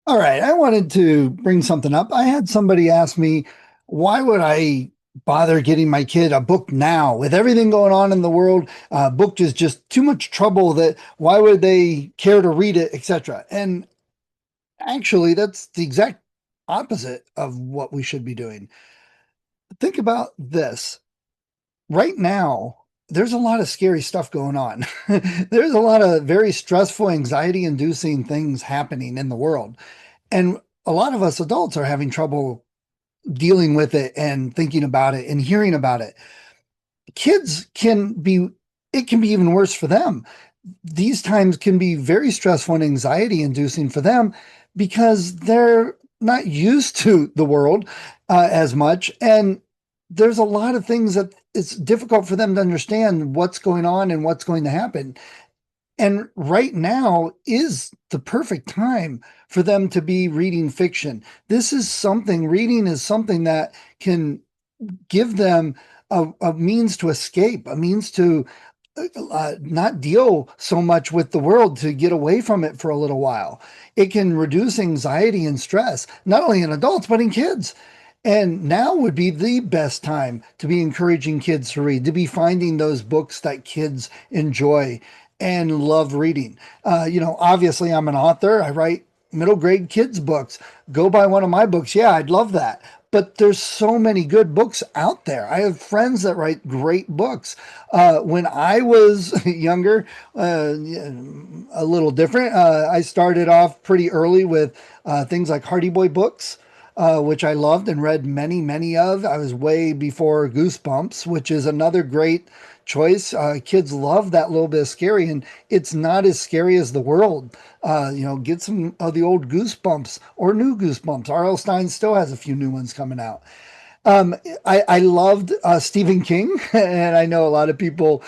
All right, I wanted to bring something up. I had somebody ask me, why would I bother getting my kid a book now with everything going on in the world? A book is just too much trouble that why would they care to read it, etc. And actually, that's the exact opposite of what we should be doing. Think about this. Right now, there's a lot of scary stuff going on. There's a lot of very stressful, anxiety inducing things happening in the world. And a lot of us adults are having trouble dealing with it and thinking about it and hearing about it. Kids can be, it can be even worse for them. These times can be very stressful and anxiety inducing for them because they're not used to the world as much. And there's a lot of things that it's difficult for them to understand what's going on and what's going to happen. And right now is the perfect time for them to be reading fiction. Reading is something that can give them a means to escape, a means to not deal so much with the world, to get away from it for a little while. It can reduce anxiety and stress, not only in adults, but in kids. And now would be the best time to be encouraging kids to read, to be finding those books that kids enjoy and love reading. Obviously, I'm an author. I write middle grade kids' books. Go buy one of my books. Yeah, I'd love that. But there's so many good books out there. I have friends that write great books. When I was younger, a little different. I started off pretty early with things like Hardy Boy books, which I loved and read many, many of. I was way before Goosebumps, which is another great choice. Kids love that little bit of scary, and it's not as scary as the world. Get some of the old Goosebumps or new Goosebumps. R.L. Stein still has a few new ones coming out. I loved Stephen King, and I know a lot of people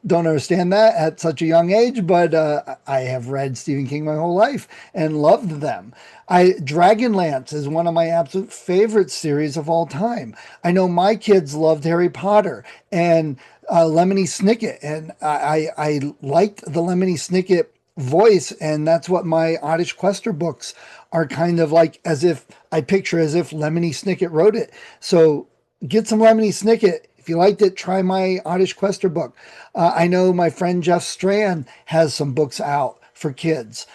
don't understand that at such a young age, but I have read Stephen King my whole life and loved them. Dragonlance is one of my absolute favorite series of all time. I know my kids loved Harry Potter and Lemony Snicket, and I liked the Lemony Snicket voice, and that's what my Oddish Quester books are kind of like, as if I picture as if Lemony Snicket wrote it. So get some Lemony Snicket. If you liked it, try my Oddish Quester book. I know my friend Jeff Strand has some books out for kids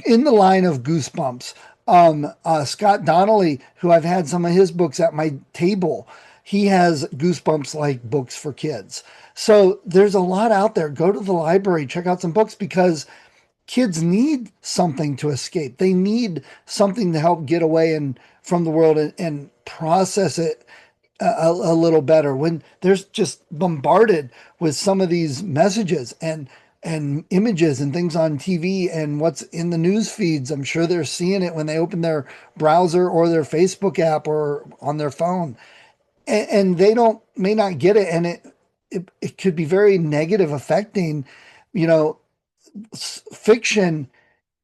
in the line of Goosebumps. Scott Donnelly, who I've had some of his books at my table, he has Goosebumps like books for kids. So there's a lot out there. Go to the library, check out some books because kids need something to escape. They need something to help get away and from the world and process it a little better when there's just bombarded with some of these messages and images and things on TV and what's in the news feeds. I'm sure they're seeing it when they open their browser or their Facebook app or on their phone, and they don't may not get it, and it could be very negative affecting. You know, fiction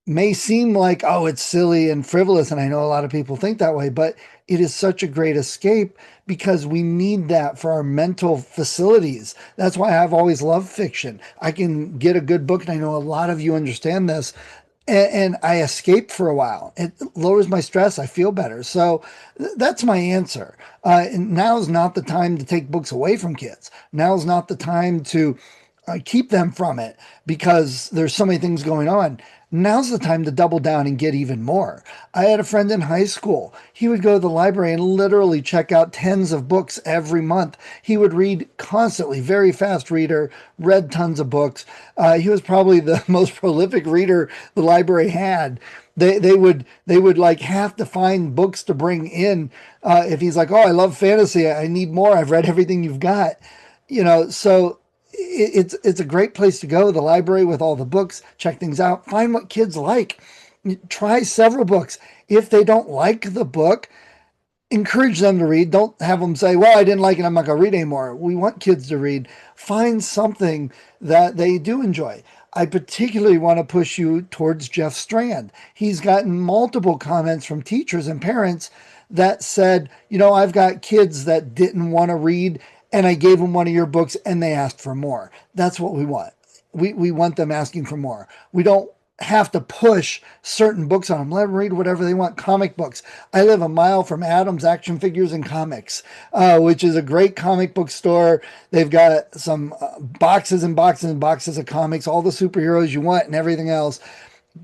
may seem like, oh, it's silly and frivolous. And I know a lot of people think that way, but it is such a great escape because we need that for our mental facilities. That's why I've always loved fiction. I can get a good book, and I know a lot of you understand this. And I escape for a while. It lowers my stress. I feel better. So that's my answer. And now's not the time to take books away from kids. Now's not the time to keep them from it because there's so many things going on. Now's the time to double down and get even more. I had a friend in high school. He would go to the library and literally check out tens of books every month. He would read constantly, very fast reader, read tons of books. He was probably the most prolific reader the library had. They would like have to find books to bring in. If he's like, oh, I love fantasy, I need more. I've read everything you've got. So it's a great place to go. The library with all the books, check things out, find what kids like, try several books. If they don't like the book, encourage them to read. Don't have them say, well, I didn't like it, I'm not going to read anymore. We want kids to read. Find something that they do enjoy. I particularly want to push you towards Jeff Strand. He's gotten multiple comments from teachers and parents that said, I've got kids that didn't want to read, and I gave them one of your books and they asked for more. That's what we want. We want them asking for more. We don't have to push certain books on them. Let them read whatever they want. Comic books. I live a mile from Adam's Action Figures and Comics, which is a great comic book store. They've got some boxes and boxes and boxes of comics, all the superheroes you want and everything else.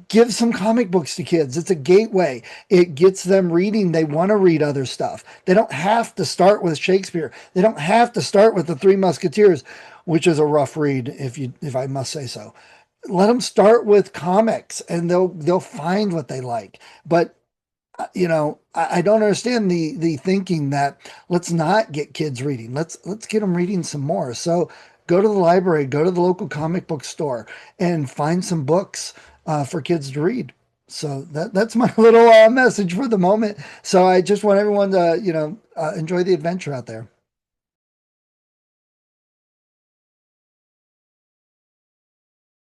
Give some comic books to kids. It's a gateway. It gets them reading. They want to read other stuff. They don't have to start with Shakespeare. They don't have to start with the Three Musketeers, which is a rough read, if I must say so. Let them start with comics, and they'll find what they like. But I don't understand the thinking that let's not get kids reading. Let's get them reading some more. So go to the library, go to the local comic book store, and find some books for kids to read. So that's my little message for the moment. So I just want everyone to enjoy the adventure out there.